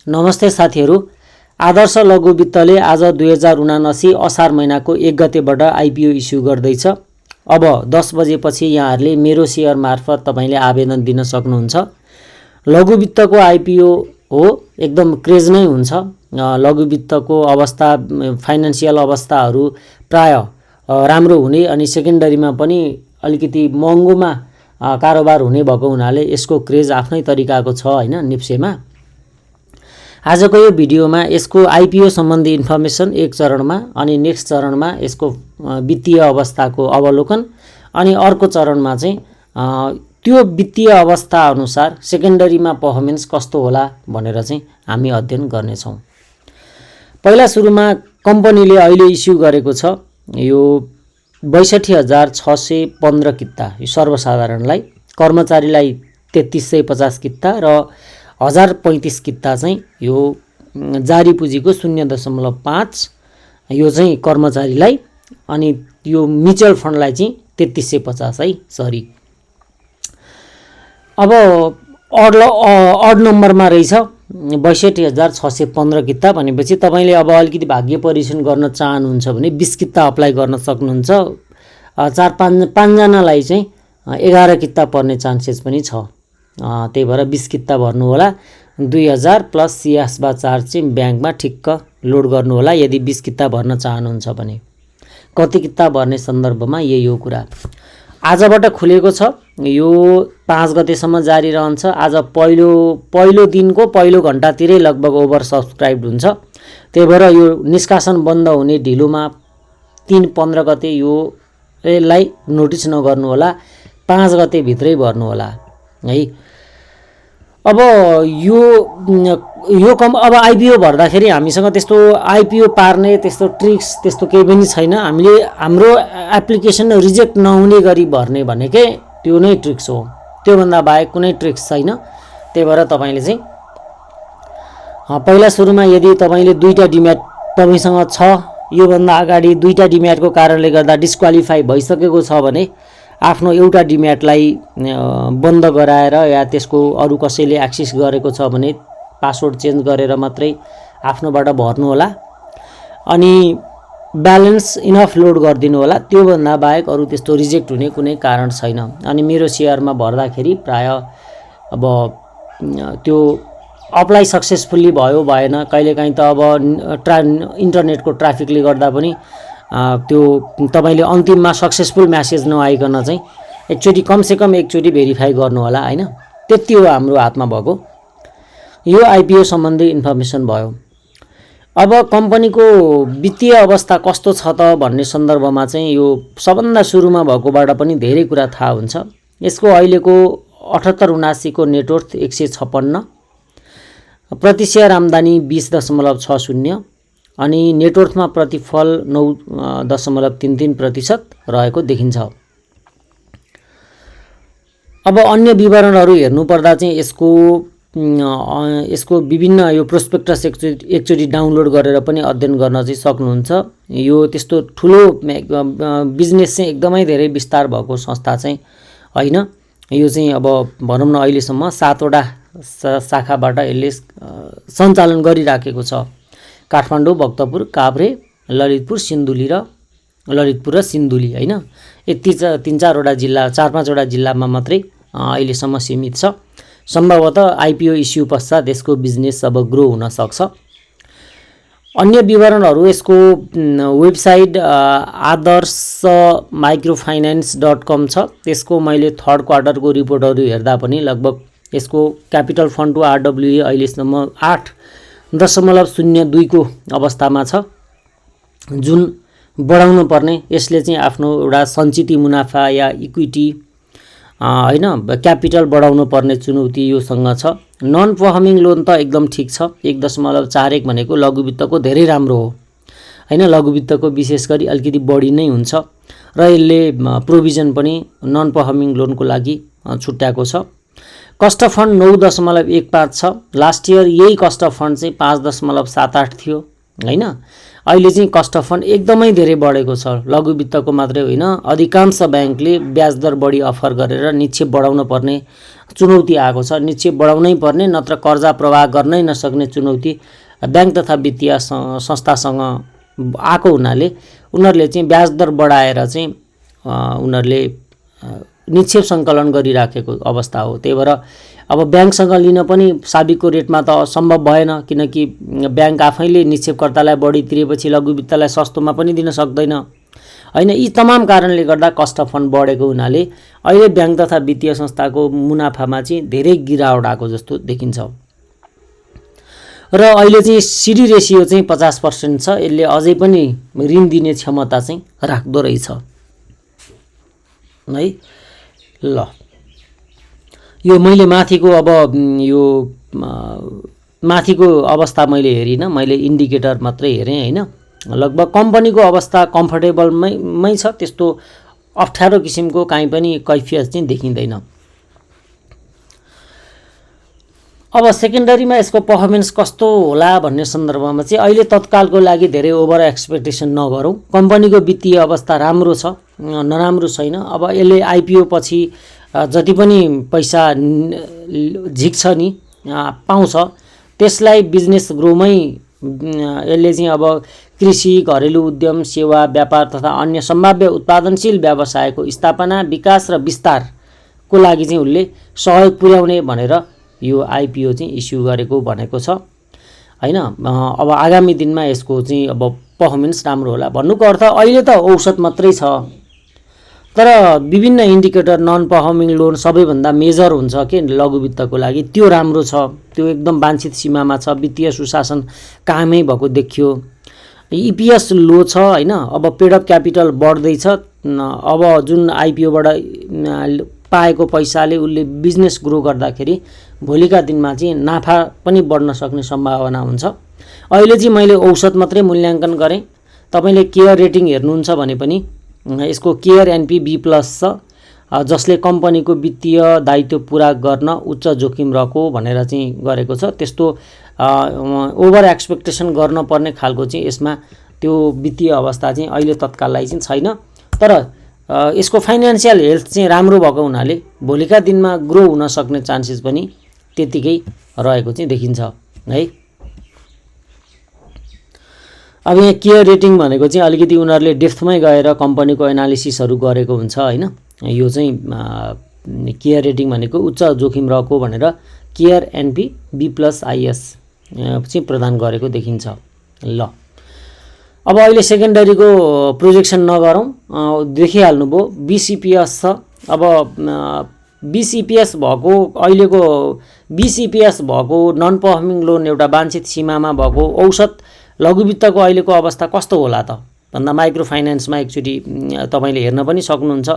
नमस्ते साथीहरू। आदर्श लघु वित्तले आज 2079 असार महिनाको 1 गतेबाट आइपिओ इस्यु गर्दैछ। अब 10 बजेपछि यहाँहरूले मेरो सेयर मार्फत तपाईले आवेदन दिन सक्नुहुन्छ। लघु वित्तको आइपिओ हो, एकदम क्रेज नै हुन्छ। लघु वित्तको अवस्था, फाइनान्शियल अवस्थाहरू प्राय राम्रो हुने अनि सेकेन्डरीमा पनि अलिकति महँगोमा कारोबार हुने भएको हुनाले यसको क्रेज आफ्नै तरिकाको छ हैन निप्सेमा। आजको यो भिडियोमा यसको आइपिओ सम्बन्धी इन्फर्मेसन एक चरणमा अनि नेक्स्ट चरणमा यसको वित्तीय अवस्थाको अवलोकन अनि अर्को चरणमा चाहिँ त्यो वित्तीय अवस्था अनुसार सेकेन्डरीमा पर्फर्मेन्स कस्तो होला भनेर चाहिँ हामी अध्ययन गर्नेछौँ। पहिला सुरुमा कम्पनीले अहिले इस्यु गरेको छ यो 62,615 किता, यो सर्वसाधारणलाई, कर्मचारीलाई 3350 किता र 1035 किता चाहिँ यो जारी पुँजीको 0.5, यो चाहिँ कर्मचारीलाई, अनि यो म्युचुअल फन्डलाई चाहिँ 3350 है, सरी। अब अड नम्बरमा रहेछ 62,615 किता भनेपछि तपाईले अब अलिकति भाग्य परीक्षण गर्न चाहनुहुन्छ भने 20 किता अप्लाई गर्न सक्नुहुन्छ। 4-5 जनालाई चाहिँ 11 किता पर्ने चान्सेस पनि छ। त्यही भएर 20 किता भर्नु होला। 2000 प्लस सियासबा चार्ज चाहिँ ब्याङ्कमा ठिक्क लोड गर्नु होला यदि 20 किता भर्न चाहनुहुन्छ भने। कति किता भर्ने सन्दर्भमा यही हो कुरा। आजबाट खुलेको छ, यो 5 गतेसम्म जारी रहन्छ। आज पहिलो दिनको पहिलो घण्टातिरै लगभग ओभर सब्सक्राइब हुन्छ। त्यही भएर यो निष्कासन बन्द हुने ढिलोमा 3-15 गते यो यसलाई नोटिस नगर्नु होला, 5 गते भित्रै भर्नु होला है। अब यो अब आइपिओ भर्दाखेरि हामीसँग त्यस्तो आइपिओ पार्ने त्यस्तो ट्रिक्स त्यस्तो केही पनि छैन। हामीले हाम्रो एप्लिकेसन रिजेक्ट नहुने गरी भर्ने भनेकै त्यो नै ट्रिक्स हो, त्योभन्दा बाहेक कुनै ट्रिक्स छैन। त्यही भएर तपाईले चाहिँ पहिला सुरुमा यदि तपाईले 2टा डिम्याट तपाईसँग छ, योभन्दा अगाडि 2टा डिम्याटको कारणले गर्दा डिस्क्वालिफाई भइसकेको छ भने आफ्नो एउटा डिम्याटलाई बन्द गराएर या त्यसको अरू कसैले एक्सेस गरेको छ भने पासवर्ड चेन्ज गरेर मात्रै आफ्नोबाट भर्नु होला अनि ब्यालेन्स इनफ लोड गरिदिनु होला। त्योभन्दा बाहेक अरू त्यस्तो रिजेक्ट हुने कुनै कारण छैन। अनि मेरो सेयरमा भर्दाखेरि प्राय अब त्यो अप्लाई सक्सेसफुल्ली भयो भएन, कहिलेकाहीँ त अब इन्टरनेटको ट्राफिकले गर्दा पनि त्यो तपाईले अन्तिममा सक्सेसफुल म्यासेज नआइकन चाहिँ एकचोटि कमसेकम एकचोटि भेरिफाई गर्नु होला हैन। त्यति हो हाम्रो हातमा भएको। यो आइपिओ सम्बन्धी इन्फर्मेसन भयो। अब कम्पनीको वित्तीय अवस्था कस्तो छ त भन्ने सन्दर्भमा चाहिँ यो सबभन्दा सुरुमा भएकोबाट पनि धेरै कुरा थाहा हुन्छ। यसको अहिलेको 78-79 को नेटवर्थ 156, प्रति शेयर आम्दानी 20.60 अनि नेटवर्थमा प्रतिफल 9.33% रहेको देखिन्छ। अब अन्य विवरणहरू हेर्नु पर्दा चाहिँ यसको विभिन्न यो प्रोस्पेक्टस एकचोटि डाउनलोड गरेर पनि अध्ययन गर्न चाहिँ सक्नुहुन्छ। यो त्यस्तो ठुलो बिजनेस चाहिँ एकदमै धेरै विस्तार भएको संस्था चाहिँ हैन। यो चाहिँ अब भनौँ न अहिलेसम्म 7वटा शाखाबाट यसले सञ्चालन गरिराखेको छ। काठमाडौँ, भक्तपुर, काभ्रे, ललितपुर, ललितपुर र सिन्धुली हैन। यति 3-4वटा जिल्ला, 4-5वटा जिल्लामा मात्रै अहिलेसम्म सीमित छ। सम्भवतः आइपिओ इस्यु पश्चात यसको बिजनेस अब ग्रो हुन सक्छ। अन्य विवरणहरू यसको वेबसाइट adarshmicrofinance.com छ। त्यसको मैले 3rd क्वार्टरको रिपोर्टहरू हेर्दा पनि लगभग यसको क्यापिटल फन्ड टु आरडब्ल्युए अहिलेसम्म 8.02 को अवस्थामा छ, जुन बढाउनु पर्ने। यसले चाहिँ आफ्नो एउटा सञ्चित मुनाफा या इक्विटी हैन क्यापिटल बढाउनु पर्ने चुनौती योसँग छ। नन पर्फर्मिङ लोन त एकदम ठिक छ, 1.41 भनेको लघु वित्तको धेरै राम्रो हो हैन। लघु वित्तको विशेष गरी अलिकति बढी नै हुन्छ र यसले प्रोभिजन पनि नन पर्फर्मिङ लोनको लागि छुट्याएको छ। कस्ट अफ फन्ड 9.15 छ। लास्ट इयर यही कस्ट अफ फन्ड चाहिँ 5.78 थियो हैन। अहिले चाहिँ कस्ट अफ फन्ड एकदमै धेरै बढेको छ। लघु वित्तको मात्रै होइन, अधिकांश ब्याङ्कले ब्याज दर बढी अफर गरेर निक्षेप बढाउन पर्ने चुनौती आएको छ। निक्षेप बढाउनै पर्ने, नत्र कर्जा प्रवाह गर्नै नसक्ने चुनौती ब्याङ्क तथा वित्तीय संस्थासँग आएको हुनाले उनीहरूले चाहिँ ब्याज दर बढाएर चाहिँ उनीहरूले निक्षेप सङ्कलन गरिराखेको अवस्था हो। त्यही भएर अब ब्याङ्कसँग लिन पनि साबिकको रेटमा त सम्भव भएन, किनकि ब्याङ्क आफैले निक्षेपकर्तालाई बढी तिरेपछि लघु वित्तलाई सस्तोमा पनि दिन सक्दैन होइन। यी तमाम कारणले गर्दा कस्ट अफ फन्ड बढेको हुनाले अहिले ब्याङ्क तथा वित्तीय संस्थाको मुनाफामा चाहिँ धेरै गिरावट आएको जस्तो देखिन्छ। र अहिले चाहिँ सिडी रेसियो चाहिँ 50% छ। यसले अझै पनि ऋण दिने क्षमता चाहिँ राख्दो रहेछ है। ल, यो मैले माथिको अब यो माथिको अवस्था मैले हेरिनँ, मैले इन्डिकेटर मात्रै हेरेँ होइन। लगभग कम्पनीको अवस्था कम्फर्टेबलमै छ, त्यस्तो अप्ठ्यारो किसिमको काहीँ पनि कैफियत चाहिँ देखिँदैन। अब सेकेन्डरीमा यसको पर्फर्मेन्स कस्तो होला भन्ने सन्दर्भमा चाहिँ अहिले तत्कालको लागि धेरै ओभर एक्सपेक्टेसन नगरौँ। कम्पनीको वित्तीय अवस्था राम्रो छ, नराम्रो छैन। अब यसले आइपिओ पछि जति पनि पैसा झिक्छ नि पाउँछ, त्यसलाई बिजनेस ग्रोमै यसले चाहिँ अब कृषि, घरेलु उद्यम, सेवा, व्यापार तथा अन्य सम्भाव्य उत्पादनशील व्यवसायको स्थापना, विकास र विस्तारको लागि चाहिँ उसले सहयोग पुर्याउने भनेर यो आइपिओ चाहिँ इस्यु गरेको भनेको छ होइन। अब आगामी दिनमा यसको चाहिँ अब पर्फर्मेन्स राम्रो होला भन्नुको अर्थ अहिले त औसत मात्रै छ, तर विभिन्न इन्डिकेटर नन पर्फर्मिङ लोन सबैभन्दा मेजर हुन्छ के लघु वित्तको लागि, त्यो राम्रो छ, त्यो एकदम वाञ्छित सीमामा छ। वित्तीय सुशासन कामै भएको देखियो। इपिएस लो छ होइन। अब पेड अफ क्यापिटल बढ्दैछ। अब जुन आइपिओबाट पाएको पैसाले उसले बिजनेस ग्रो गर्दाखेरि भोलिका दिनमा चाहिँ नाफा पनि बढ्न सक्ने सम्भावना हुन्छ। अहिले चाहिँ मैले औसत मात्रै मूल्याङ्कन गरेँ। तपाईँले केयर रेटिङ हेर्नुहुन्छ भने पनि यसको केयर एनपी B+ छ, जसले कम्पनीको वित्तीय दायित्व पुरा गर्न उच्च जोखिम रहेको भनेर चाहिँ गरेको छ। त्यस्तो ओभर एक्सपेक्टेसन गर्नुपर्ने खालको चाहिँ यसमा त्यो वित्तीय अवस्था चाहिँ अहिले तत्काललाई चाहिँ छैन। तर यसको फाइनेन्सियल हेल्थ चाहिँ राम्रो भएको हुनाले भोलिका दिनमा ग्रो हुन सक्ने चान्सेस पनि त्यतिकै रहेको चाहिँ देखिन्छ है। अब यहाँ केयर रेटिङ भनेको चाहिँ अलिकति उनीहरूले डेप्थमै गएर कम्पनीको एनालिसिसहरू गरेको हुन्छ होइन। यो चाहिँ केयर रेटिङ भनेको उच्च जोखिम रहेको भनेर केयर एनपी B+IS चाहिँ प्रदान गरेको देखिन्छ। ल, अब अहिले सेकेन्डरीको प्रोजेक्सन नगरौँ, देखिहाल्नुभयो BCPS छ। अब BCPS भएको अहिलेको BCPS भएको नन पर्फर्मिङ लोन एउटा वाञ्छित सीमामा भएको औसत लघु वित्तको अहिलेको अवस्था कस्तो होला त भन्दा माइक्रो फाइनेन्समा एकचोटि तपाईँले हेर्न पनि सक्नुहुन्छ,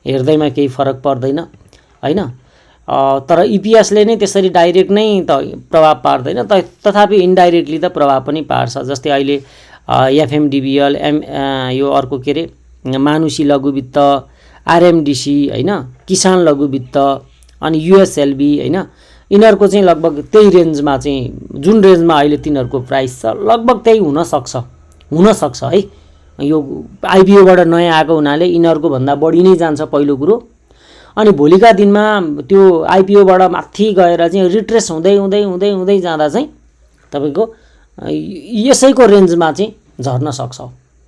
हेर्दैमा केही फरक पर्दैन होइन। तर इपिएसले नै त्यसरी डाइरेक्ट नै त प्रभाव पार्दैन, तथापि इन्डाइरेक्टली त प्रभाव पनि पार्छ। जस्तै अहिले एफएमडिबिएल, यो अर्को के अरे मानुषी लघु वित्त, आरएमडिसी होइन, किसान लघु वित्त, अनि युएसएलबी होइन, यिनीहरूको चाहिँ लगभग त्यही रेन्जमा चाहिँ जुन रेन्जमा अहिले तिनीहरूको प्राइस छ लगभग त्यही हुनसक्छ है। यो आइपिओबाट नयाँ आएको हुनाले यिनीहरूको भन्दा बढी नै जान्छ पहिलो कुरो। अनि भोलिका दिनमा त्यो आइपिओबाट माथि गएर चाहिँ रिट्रेस हुँदै हुँदै हुँदै हुँदै जाँदा चाहिँ तपाईँको यसैको रेन्जमा चाहिँ झर्न सक्छ।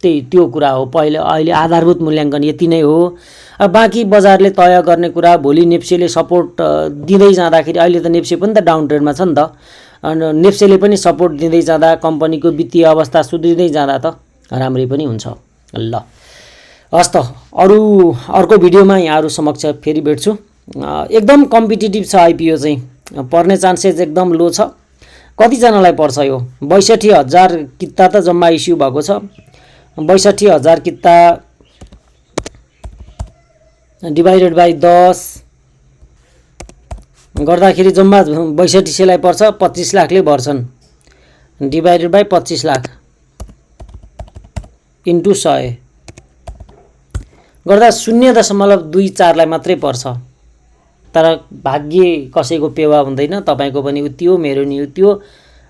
त्यो कुरा हो। अहिले आधारभूत मूल्याङ्कन यति नै हो। बाँकी बजारले तय गर्ने कुरा, भोलि नेप्सेले सपोर्ट दिँदै जाँदाखेरि, अहिले त नेप्से पनि त डाउन ट्रेन्डमा छ नि त, नेप्सेले पनि सपोर्ट दिँदै जाँदा कम्पनीको वित्तीय अवस्था सुध्रिँदै जाँदा त राम्रै पनि हुन्छ। ल हस् त, अर्को भिडियोमा यहाँहरू समक्ष फेरि भेट्छु। एकदम कम्पिटिटिभ छ आइपिओ चाहिँ, पर्ने चान्सेस एकदम लो छ। कतिजनालाई पर्छ यो? 62,000 किता त जम्मा इस्यु भएको छ। 62,000 किता डिभाइडेड बाई 10 गर्दाखेरि जम्मा 62,000लाई पर्छ, 25 लाखले भर्छन्। डिभाइडेड बाई 25 लाख इन्टु 100 गर्दा 0.24लाई मात्रै पर्छ। तर भाग्य कसैको पेवा हुँदैन, तपाईँको पनि उति हो, मेरो नि उति हो।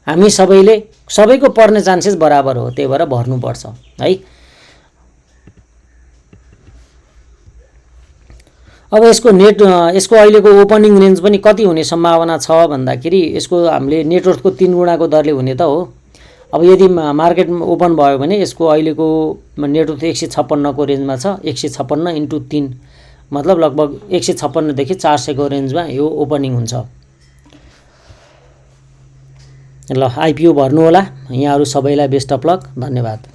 हामी सबैको पर्ने चान्सेस बराबर हो, त्यही भएर भर्नुपर्छ है। अब यसको अहिलेको ओपनिङ रेन्ज पनि कति हुने सम्भावना छ भन्दाखेरि यसको हामीले नेटवर्थको 3 गुणाको दरले हुने त हो। अब यदि मार्केट ओपन भयो भने यसको अहिलेको नेटवर्थ 156 को रेन्जमा छ। 156 × 3 मतलब लगभग 156 देखि 400 को रेन्जमा यो ओपनिङ हुन्छ। ल आइपिओ भर्नु होला। यहाँहरू सबैलाई बेस्ट अफ लक, धन्यवाद।